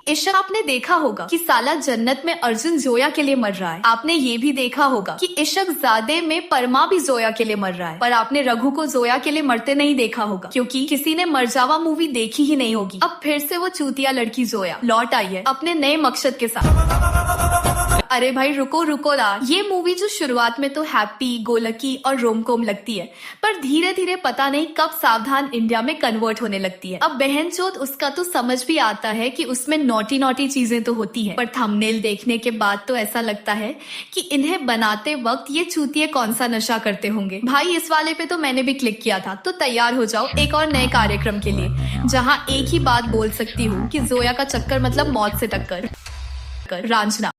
इशक आपने देखा होगा कि साला जन्नत में अर्जुन जोया के लिए मर रहा है। आपने ये भी देखा होगा कि इशक ज़ादे में परमा भी जोया के लिए मर रहा है, पर आपने रघु को जोया के लिए मरते नहीं देखा होगा, क्योंकि किसी ने मरजावा मूवी देखी ही नहीं होगी। अब फिर से वो चूतिया लड़की जोया लौट आई है अपने नए मकसद के साथ। अरे भाई रुको रुको ना, ये मूवी जो शुरुआत में तो हैप्पी गोलकी और रोमकॉम लगती है, पर धीरे धीरे पता नहीं कब सावधान इंडिया में कन्वर्ट होने लगती है। अब बहनचोद उसका तो समझ भी आता है कि उसमें नॉटी नॉटी चीजें तो होती है, पर थंबनेल देखने के बाद तो ऐसा लगता है कि इन्हें बनाते वक्त ये चूतिए कौन सा नशा करते होंगे। भाई इस वाले पे तो मैंने भी क्लिक किया था, तो तैयार हो जाओ एक और नए कार्यक्रम के लिए, जहाँ एक ही बात बोल सकती हूँ कि जोया का चक्कर मतलब मौत से टक्कर। रांझना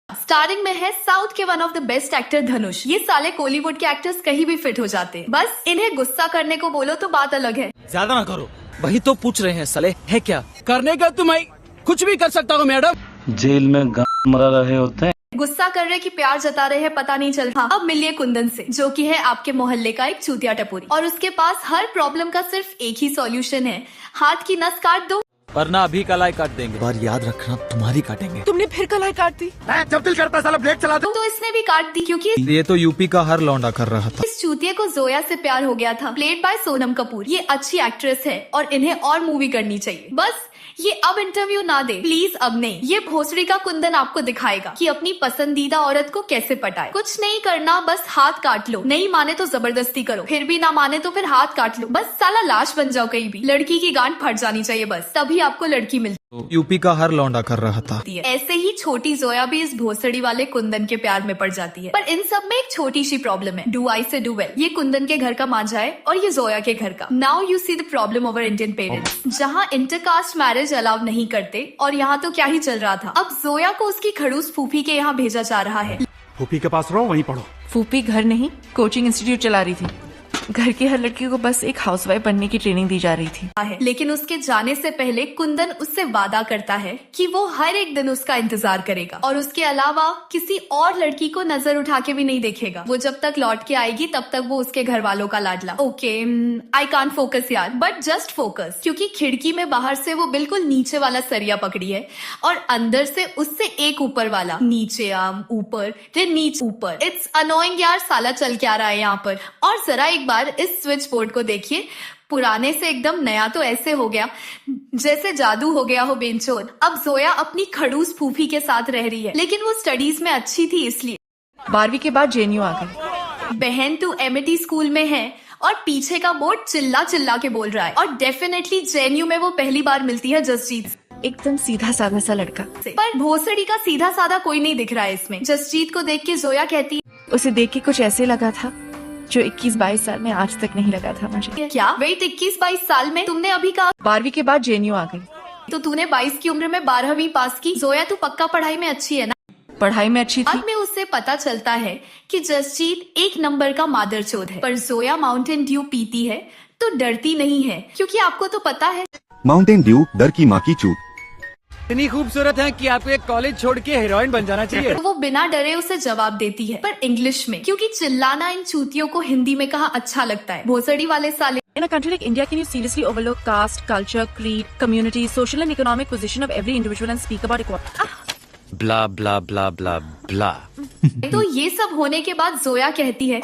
स्टारिंग में है साउथ के one of the best actor Dhanush. ये साले कॉलीवुड के एक्टर्स कहीं भी फिट हो जाते हैं, बस इन्हें गुस्सा करने को बोलो तो बात अलग है। ज्यादा ना करो, वही तो पूछ रहे हैं साले, है क्या करने का? तुम्हें कुछ भी कर सकता हूँ मैडम। जेल में मरा रहे होते हैं, गुस्सा कर रहे कि प्यार जता रहे हैं पता नहीं चल रहा। अब मिलिए कुंदन से, जो कि है आपके मोहल्ले का एक चूतिया टपोरी, और उसके पास हर प्रॉब्लम का सिर्फ एक ही सॉल्यूशन है, हाथ की नस काट दो वरना अभी कलाई काट देंगे। बार याद रखना, तुम्हारी काटेंगे। तुमने फिर कलाई काट दी। जब दिल करता है साला ब्रेक चला दो। तो इसने भी काट दी, क्योंकि ये तो यूपी का हर लौंडा कर रहा था। इस चूतिये को जोया से प्यार हो गया था, प्लेड बाय सोनम कपूर। ये अच्छी एक्ट्रेस है और इन्हें और मूवी करनी चाहिए। बस ये अब इंटरव्यू ना दे प्लीज, अब नहीं। ये भोसड़ी का कुंदन आपको दिखाएगा कि अपनी पसंदीदा औरत को कैसे पटाए। कुछ नहीं करना, बस हाथ काट लो, नहीं माने तो जबरदस्ती करो, फिर भी ना माने तो फिर हाथ काट लो, बस साला लाश बन जाओ कहीं भी। लड़की की गांठ फट जानी चाहिए बस, तभी आपको लड़की मिलती। यूपी का हर लौंडा कर रहा था। ऐसे ही छोटी जोया भी इस भोसड़ी वाले कुंदन के प्यार में पड़ जाती है, पर इन सब में एक छोटी सी प्रॉब्लम है, डू आई से डू वेल। ये कुंदन के घर का मांझा है और ये जोया के घर का। Now you see the problem over Indian parents, जहाँ इंटरकास्ट मैरिज अलाउ नहीं करते, और यहाँ तो क्या ही चल रहा था। अब जोया को उसकी खड़ूस फूफी के यहाँ भेजा जा रहा है। फूफी के पास रहो, वहीं पढ़ो। फूफी घर नहीं, कोचिंग इंस्टीट्यूट चला रही थी। घर की हर लड़की को बस एक हाउसवाइफ बनने की ट्रेनिंग दी जा रही थी। लेकिन उसके जाने से पहले कुंदन उससे वादा करता है कि वो हर एक दिन उसका इंतजार करेगा और उसके अलावा किसी और लड़की को नजर उठा के भी नहीं देखेगा। वो जब तक लौट के आएगी तब तक वो उसके घर वालों का लाडला। ओके आई कांट फोकस यार, बट जस्ट फोकस, क्योंकि खिड़की में बाहर से वो बिल्कुल नीचे वाला सरिया पकड़ी है और अंदर से उससे एक ऊपर वाला, नीचे आम ऊपर फिर नीचे ऊपर। इट्स अनोइंग यार, साला चल क्या रहा है यहाँ पर। और जरा एक बार इस स्विच बोर्ड को देखिए, पुराने से एकदम नया तो ऐसे हो गया जैसे जादू हो गया हो बेंचोद। अब जोया अपनी खड़ूस फूफी के साथ रह रही है, लेकिन वो स्टडीज में अच्छी थी इसलिए। 12वीं के बाद जेएनयू आ गई। बहन तू एमिटी स्कूल में है और पीछे का बोर्ड चिल्ला चिल्ला के बोल रहा है, और डेफिनेटली जेएनयू में वो पहली बार मिलती है जसजीत। एकदम सीधा साधा सा लड़का, पर भोसड़ी का सीधा साधा कोई नहीं दिख रहा है इसमें। जसजीत को देख के जोया कहती है, उसे देख के कुछ ऐसे लगा था जो 21-22 साल में आज तक नहीं लगा था मुझे। क्या वेट 21-22 साल में? तुमने अभी कहा 12वीं के बाद जेएनयू आ गई। तो तूने 22 की उम्र में 12वीं पास की। जोया तू पक्का पढ़ाई में अच्छी है ना? पढ़ाई में अच्छी थी। अब में उससे पता चलता है कि जसजीत एक नंबर का मादरचोद है, पर जोया माउंटेन ड्यू पीती है तो डरती नहीं है, क्योंकि आपको तो पता है माउंटेन ड्यू डर की माँ की चूत। इतनी खूबसूरत है कि आपको एक कॉलेज छोड़ के हीरोइन बन जाना चाहिए। तो वो बिना डरे उसे जवाब देती है, पर इंग्लिश में, क्योंकि चिल्लाना इन चूतियों को हिंदी में कहा अच्छा लगता है। भोसड़ी वाले साले। In a country like India, can you seriously overlook caste, culture, creed, community, social and economic position of every individual and speak about equality? ब्ला ब्ला ब्ला ब्ला ब्ला। तो ये सब होने के बाद जोया कहती है,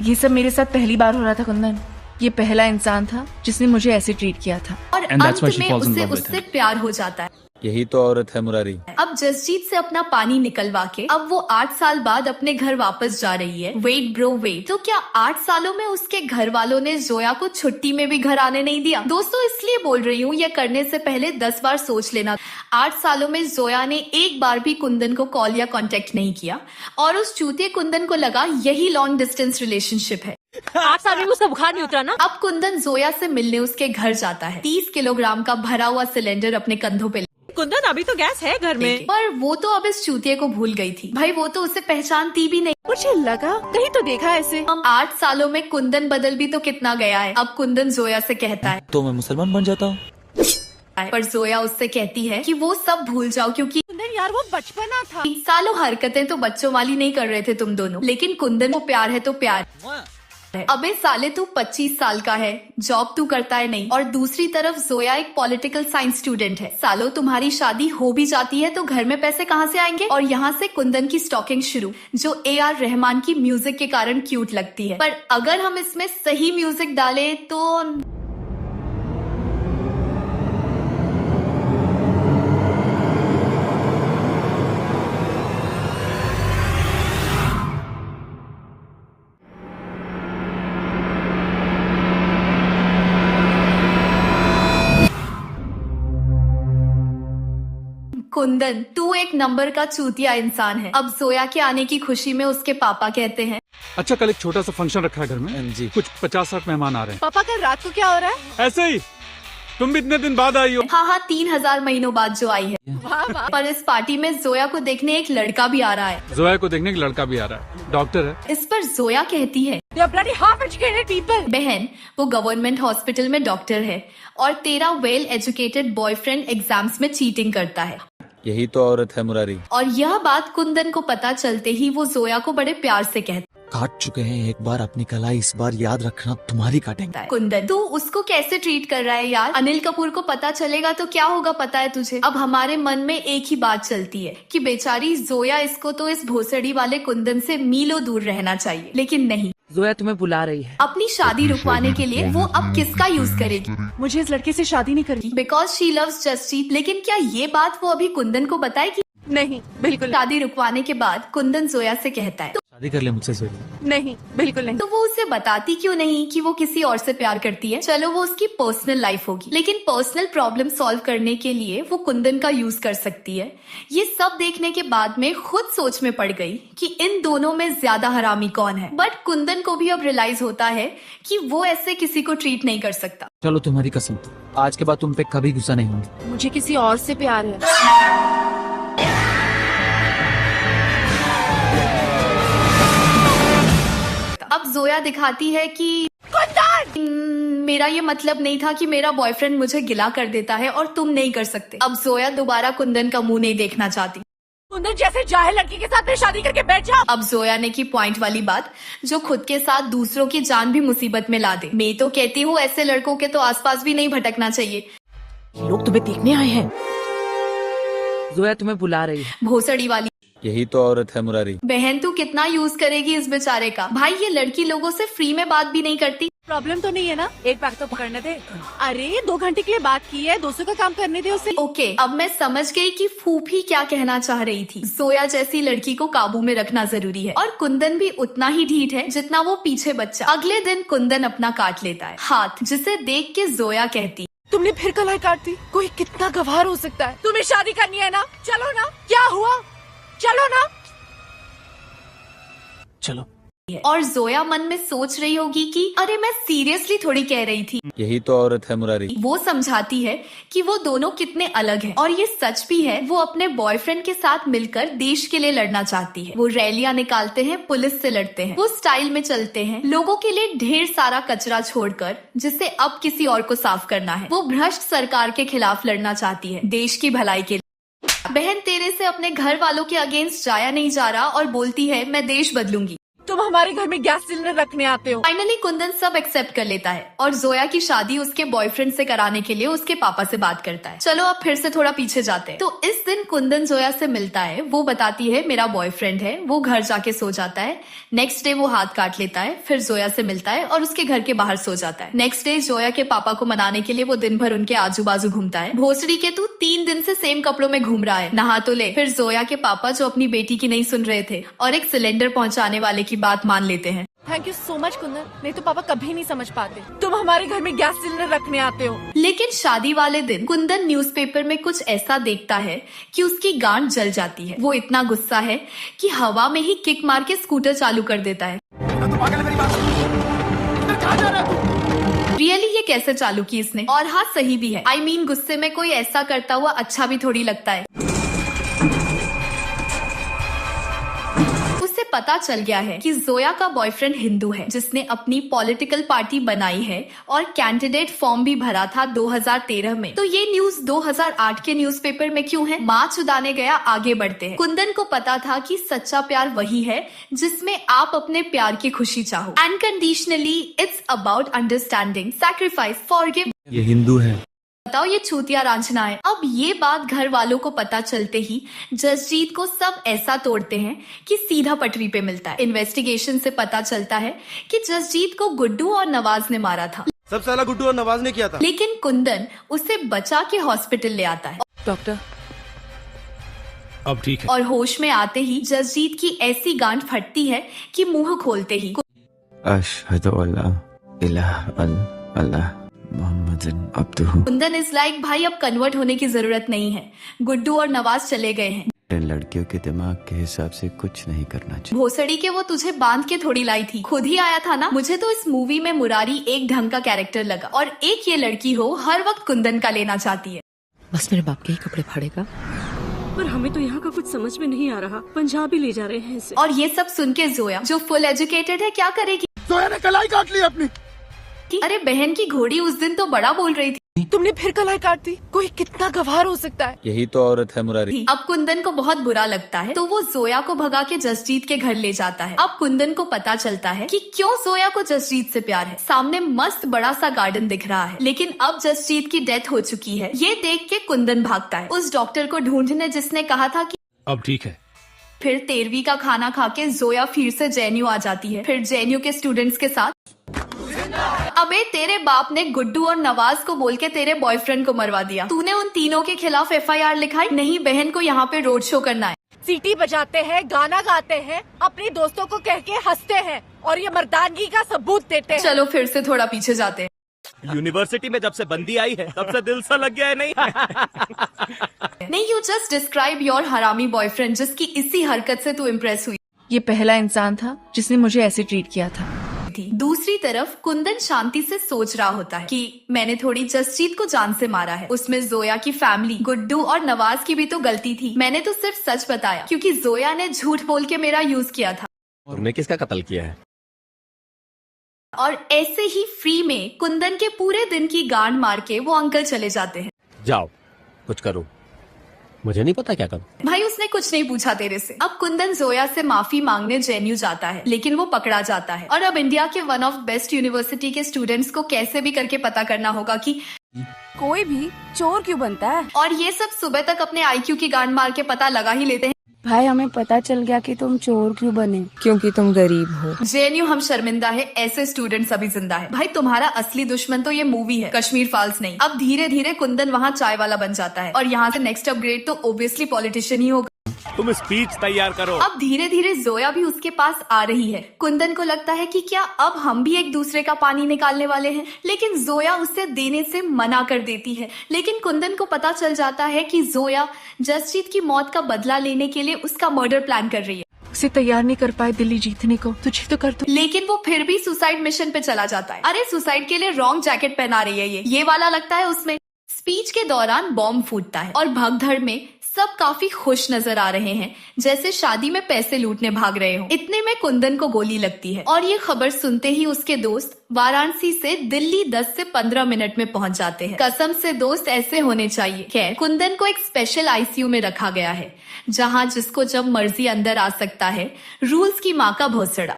ये सब मेरे साथ पहली बार हो रहा था कुंदन। ये पहला इंसान था जिसने मुझे ऐसे ट्रीट किया था, और अंत में उसे उससे प्यार हो जाता है। यही तो औरत है मुरारी। अब जसजीत से अपना पानी निकलवा के अब वो 8 साल बाद अपने घर वापस जा रही है। वेट ब्रो वेट, तो क्या 8 सालों में उसके घर वालों ने जोया को छुट्टी में भी घर आने नहीं दिया? दोस्तों इसलिए बोल रही हूँ, ये करने से पहले 10 बार सोच लेना। 8 सालों में जोया ने एक बार भी कुंदन को कॉल या कांटेक्ट नहीं किया, और उस चूतिए कुंदन को लगा यही लॉन्ग डिस्टेंस रिलेशनशिप है। 8 साल में उसका बुखार नहीं उतरा ना। अब कुंदन जोया से मिलने उसके घर जाता है, 30 किलोग्राम का भरा हुआ सिलेंडर अपने कंधों पे। कुंदन अभी तो गैस है घर में। पर वो तो अब इस चूतिये को भूल गई थी। भाई वो तो उसे पहचानती भी नहीं। मुझे लगा कहीं तो देखा ऐसे। हम 8 सालों में कुंदन बदल भी तो कितना गया है। अब कुंदन जोया से कहता है तो मैं मुसलमान बन जाता हूँ, पर जोया उससे कहती है कि वो सब भूल जाओ, क्योंकि कुंदन यार वो बचपना था। 3 सालों हरकतें तो बच्चों वाली नहीं कर रहे थे तुम दोनों, लेकिन कुंदन को प्यार है तो प्यार। अबे साले तू 25 साल का है, जॉब तू करता है नहीं, और दूसरी तरफ जोया एक पॉलिटिकल साइंस स्टूडेंट है। सालो तुम्हारी शादी हो भी जाती है तो घर में पैसे कहाँ से आएंगे? और यहाँ से कुंदन की स्टॉकिंग शुरू, जो AR रहमान की म्यूजिक के कारण क्यूट लगती है, पर अगर हम इसमें सही म्यूजिक डालें तो कुंदन, तू एक नंबर का चूतिया इंसान है। अब जोया के आने की खुशी में उसके पापा कहते हैं, अच्छा कल एक छोटा सा फंक्शन रखा है घर में जी। कुछ 50-60 मेहमान आ रहे हैं। पापा कल रात को क्या हो रहा है? ऐसे ही तुम भी इतने दिन बाद आई हो। हाँ 3000 महीनों बाद जो आई है। वाह वाह। पर इस पार्टी में जोया को देखने एक लड़का भी आ रहा है। जोया को देखने एक लड़का भी आ रहा है, डॉक्टर है। इस पर जोया कहती है, They are bloody half educated people. बहन वो गवर्नमेंट हॉस्पिटल में डॉक्टर है और तेरा वेल एजुकेटेड बॉयफ्रेंड एग्जाम्स में चीटिंग करता है। यही तो औरत है मुरारी। और यह बात कुंदन को पता चलते ही वो जोया को बड़े प्यार से कहता काट चुके हैं एक बार अपनी कलाई, इस बार याद रखना तुम्हारी काटेंगे। है, कुंदन तू उसको कैसे ट्रीट कर रहा है यार? अनिल कपूर को पता चलेगा तो क्या होगा पता है तुझे? अब हमारे मन में एक ही बात चलती है कि बेचारी जोया, इसको तो इस भोसड़ी वाले कुंदन से मीलों दूर रहना चाहिए, लेकिन नहीं। जोया तुम्हें बुला रही है। अपनी शादी रुकवाने के लिए वो अब किसका यूज करेगी? मुझे इस लड़के से शादी नहीं करनी। Because she loves Jasjeet. लेकिन क्या ये बात वो अभी कुंदन को बताएगी? नहीं बिल्कुल शादी रुकवाने के बाद कुंदन जोया से कहता है, शादी कर ले मुझसे जोया। नहीं, बिल्कुल नहीं। तो वो उसे बताती क्यों नहीं कि वो किसी और से प्यार करती है? चलो वो उसकी पर्सनल लाइफ होगी, लेकिन पर्सनल प्रॉब्लम सॉल्व करने के लिए वो कुंदन का यूज कर सकती है। ये सब देखने के बाद में खुद सोच में पड़ गई कि इन दोनों में ज्यादा हरामी कौन है। बट कुंदन को भी अब रियलाइज होता है कि वो ऐसे किसी को ट्रीट नहीं कर सकता। चलो तुम्हारी कसम, आज के बाद तुम पे कभी गुस्सा नहीं होंगे। मुझे किसी और से प्यार है। अब जोया दिखाती है कि मेरा ये मतलब नहीं था कि मेरा बॉयफ्रेंड मुझे गिला कर देता है और तुम नहीं कर सकते। अब जोया दोबारा कुंदन का मुंह नहीं देखना चाहती। कुंदन जैसे जाहिल लड़की के साथ में शादी करके बैठ जा। अब जोया ने की पॉइंट वाली बात, जो खुद के साथ दूसरों की जान भी मुसीबत में ला दे। मैं तो कहती हूँ ऐसे लड़कों के तो आसपास भी नहीं भटकना चाहिए। लोग तुम्हें देखने आए हैं। जोया तुम्हें बुला रही है। भोसड़ी वाली यही तो औरत है मुरारी। बहन, तू कितना यूज करेगी इस बेचारे का? भाई ये लड़की लोगों से फ्री में बात भी नहीं करती। प्रॉब्लम तो नहीं है ना? एक बैग तो पकड़ने दे। अरे 2 घंटे के लिए बात की है, 200 का काम करने दे उसे। ओके, अब मैं समझ गई कि फूफी क्या कहना चाह रही थी। जोया जैसी लड़की को काबू में रखना जरूरी है, और कुंदन भी उतना ही ढीठ है जितना वो पीछे बच्चा। अगले दिन कुंदन अपना काट लेता है हाथ, जिसे देख के जोया कहती, तुमने फिर कलाई काट दी। कोई कितना गवार हो सकता है? तुम्हें शादी करनी है ना? चलो ना। क्या हुआ? चलो ना। चलो। और जोया मन में सोच रही होगी कि अरे मैं सीरियसली थोड़ी कह रही थी। यही तो औरत है मुरारी। वो समझाती है कि वो दोनों कितने अलग हैं, और ये सच भी है। वो अपने बॉयफ्रेंड के साथ मिलकर देश के लिए लड़ना चाहती है। वो रैलियां निकालते हैं, पुलिस से लड़ते हैं, वो स्टाइल में चलते हैं, लोगों के लिए ढेर सारा कचरा छोड़कर, जिसे अब किसी और को साफ करना है। वो भ्रष्ट सरकार के खिलाफ लड़ना चाहती है, देश की भलाई के लिए। बहन तेरे से अपने घर वालों के अगेंस्ट जाया नहीं जा रहा और बोलती है मैं देश बदलूंगी। तुम हमारे घर में गैस सिलेंडर रखने आते हो। फाइनली कुंदन सब एक्सेप्ट कर लेता है और जोया की शादी उसके बॉयफ्रेंड से कराने के लिए उसके पापा से बात करता है। चलो अब फिर से थोड़ा पीछे जाते हैं। तो इस दिन कुंदन जोया से मिलता है। वो बताती है मेरा बॉयफ्रेंड है। वो घर जाके सो जाता है। नेक्स्ट डे वो हाथ काट लेता है, फिर जोया से मिलता है और उसके घर के बाहर सो जाता है। नेक्स्ट डे जोया के पापा को मनाने के लिए वो दिन भर उनके आजू बाजू घूमता है। भोसड़ी के तू 3 दिन से सेम कपड़ों में घूम रहा है, नहा तो ले। फिर जोया के पापा, जो अपनी बेटी की नहीं सुन रहे थे और एक सिलेंडर पहुंचाने वाले की बात मान लेते हैं। Thank you so much Kundan, नहीं तो पापा कभी नहीं समझ पाते। तुम हमारे घर में गैस सिलेंडर रखने आते हो। लेकिन शादी वाले दिन कुंदन न्यूज़पेपर में कुछ ऐसा देखता है कि उसकी गांड जल जाती है। वो इतना गुस्सा है कि हवा में ही किक मार के स्कूटर चालू कर देता है। रियली ये कैसे चालू की इसने? और हाँ सही भी है। I mean, गुस्से में कोई ऐसा करता हुआ अच्छा भी थोड़ी लगता है। उसे पता चल गया है कि जोया का बॉयफ्रेंड हिंदू है, जिसने अपनी पॉलिटिकल पार्टी बनाई है और कैंडिडेट फॉर्म भी भरा था 2013 में। तो ये न्यूज 2008 के न्यूज़पेपर में क्यों है? माँ चुदाने गया, आगे बढ़ते हैं। कुंदन को पता था कि सच्चा प्यार वही है जिसमें आप अपने प्यार की खुशी चाहो। Unconditionally, it's about understanding, sacrifice, forgive. ये हिंदू है। बताओ, ये छूतिया रांझना है। अब ये बात घर वालों को पता चलते ही जसजीत को सब ऐसा तोड़ते हैं कि सीधा पटरी पे मिलता है। इन्वेस्टिगेशन से पता चलता है कि जसजीत को गुड्डू और नवाज ने मारा था। सब साला गुड्डू और नवाज ने किया था। लेकिन कुंदन उसे बचा के हॉस्पिटल ले आता है। डॉक्टर, अब ठीक है। और होश में आते ही जसजीत की ऐसी गांठ फटती है कि मुंह खोलते ही अशहदु अल्ला इलाहा अल्लाह मुहम्मदन अब्दुहु। कुंदन इज लाइक, भाई अब कन्वर्ट होने की जरूरत नहीं है, गुड्डू और नवाज चले गए हैं। लड़कियों के दिमाग के हिसाब से कुछ नहीं करना चाहिए। भोसड़ी के वो तुझे बांध के थोड़ी लाई थी, खुद ही आया था ना। मुझे तो इस मूवी में मुरारी एक ढंग का कैरेक्टर लगा, और एक ये लड़की हो हर वक्त कुंदन का लेना चाहती है। बस मेरे बाप के ही कपड़े फाड़ेगा। पर हमें तो यहाँ का कुछ समझ में नहीं आ रहा। पंजाबी ले जा रहे हैं इसे। और ये सब सुन के जोया, जो फुल एजुकेटेड है, क्या करेगी? जोया ने कलाई काट ली अपनी। अरे बहन की घोड़ी उस दिन तो बड़ा बोल रही थी। तुमने फिर कलाई काट दी। कोई कितना गवार हो सकता है? यही तो औरत है मुरारी। अब कुंदन को बहुत बुरा लगता है, तो वो जोया को भगा के जसजीत के घर ले जाता है। अब कुंदन को पता चलता है कि क्यों जोया को जसजीत से प्यार है। सामने मस्त बड़ा सा गार्डन दिख रहा है, लेकिन अब जसजीत की डेथ हो चुकी है। ये देख के कुंदन भागता है उस डॉक्टर को ढूंढने जिसने कहा था कि अब ठीक है। फिर 13वीं का खाना खा के जोया फिर से जेएनयू आ जाती है, फिर जेएनयू के स्टूडेंट्स के साथ। अबे तेरे बाप ने गुड्डू और नवाज को बोल के तेरे बॉयफ्रेंड को मरवा दिया। तूने उन तीनों के खिलाफ एफआईआर लिखाई? नहीं, बहन को यहाँ पे रोड शो करना है। सीटी बजाते हैं, गाना गाते हैं, अपने दोस्तों को कह के हंसते हैं और ये मर्दानगी का सबूत देते हैं। चलो फिर से थोड़ा पीछे जाते हैं। यूनिवर्सिटी में जब से बंदी आई है तब से दिल सा लग गया है। नहीं, यू जस्ट डिस्क्राइब योर हरामी बॉयफ्रेंड, जिसकी इसी हरकत से तू इम्प्रेस हुई ये पहला इंसान था जिसने मुझे ऐसे ट्रीट किया था। थी। दूसरी तरफ कुंदन शांति से सोच रहा होता है कि मैंने थोड़ी जसजीत को जान से मारा है, उसमें जोया की फैमिली, गुड्डू और नवाज की भी तो गलती थी। मैंने तो सिर्फ सच बताया क्योंकि जोया ने झूठ बोल के मेरा यूज किया था। तुमने किसका कत्ल किया है? और ऐसे ही फ्री में कुंदन के पूरे दिन की गांड मार के वो अंकल चले जाते हैं। जाओ कुछ करो, मुझे नहीं पता क्या करूं। भाई उसने कुछ नहीं पूछा तेरे से। अब कुंदन जोया से माफी मांगने जेएनयू जाता है, लेकिन वो पकड़ा जाता है। और अब इंडिया के वन ऑफ बेस्ट यूनिवर्सिटी के स्टूडेंट्स को कैसे भी करके पता करना होगा कि कोई भी चोर क्यों बनता है। और ये सब सुबह तक अपने आईक्यू की गांड मार के पता लगा ही लेते हैं। भाई हमें पता चल गया कि तुम चोर क्यों बने, क्योंकि तुम गरीब हो। जेएनयू हम शर्मिंदा है, ऐसे स्टूडेंट्स अभी जिंदा है। भाई तुम्हारा असली दुश्मन तो ये मूवी है, कश्मीर फाइल्स नहीं। अब धीरे धीरे कुंदन वहाँ चाय वाला बन जाता है और यहाँ से नेक्स्ट अपग्रेड तो ओब्वियसली पॉलिटिशियन ही होगा। तुम स्पीच तैयार करो। अब धीरे धीरे जोया भी उसके पास आ रही है। कुंदन को लगता है कि क्या अब हम भी एक दूसरे का पानी निकालने वाले हैं, लेकिन जोया उसे देने से मना कर देती है। लेकिन कुंदन को पता चल जाता है कि जोया जसजीत की मौत का बदला लेने के लिए उसका मर्डर प्लान कर रही है। उसे तैयार नहीं कर पाए दिल्ली जीतने को, तुझे तो कर दो। लेकिन वो फिर भी सुसाइड मिशन पे चला जाता है। अरे सुसाइड के लिए रॉन्ग जैकेट पहना रही है ये वाला लगता है उसमें। स्पीच के दौरान बॉम्ब फूटता है और भगदड़ में सब काफी खुश नजर आ रहे हैं, जैसे शादी में पैसे लूटने भाग रहे हो। इतने में कुंदन को गोली लगती है और ये खबर सुनते ही उसके दोस्त वाराणसी से दिल्ली 10 से 15 मिनट में पहुंच जाते हैं। कसम से दोस्त ऐसे होने चाहिए। खैर कुंदन को एक स्पेशल आईसीयू में रखा गया है, जहां जिसको जब मर्जी अंदर आ सकता है। रूल्स की माँ का भोसड़ा।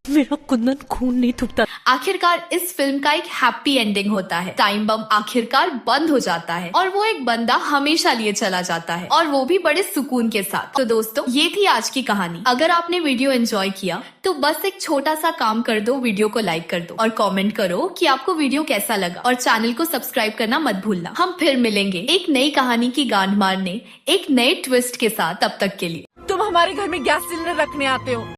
मेरा कुंदन खून नहीं थूकता। आखिरकार इस फिल्म का एक हैप्पी एंडिंग होता है। टाइम बम आखिरकार बंद हो जाता है और वो एक बंदा हमेशा लिए चला जाता है, और वो भी बड़े सुकून के साथ। तो दोस्तों ये थी आज की कहानी। अगर आपने वीडियो एंजॉय किया तो बस एक छोटा सा काम कर दो, वीडियो को लाइक कर दो और कमेंट करो कि आपको वीडियो कैसा लगा, और चैनल को सब्सक्राइब करना मत भूलना। हम फिर मिलेंगे एक नई कहानी की गांड मारने, एक नए ट्विस्ट के साथ। तब तक के लिए तुम हमारे घर में गैस सिलेंडर रखने आते हो।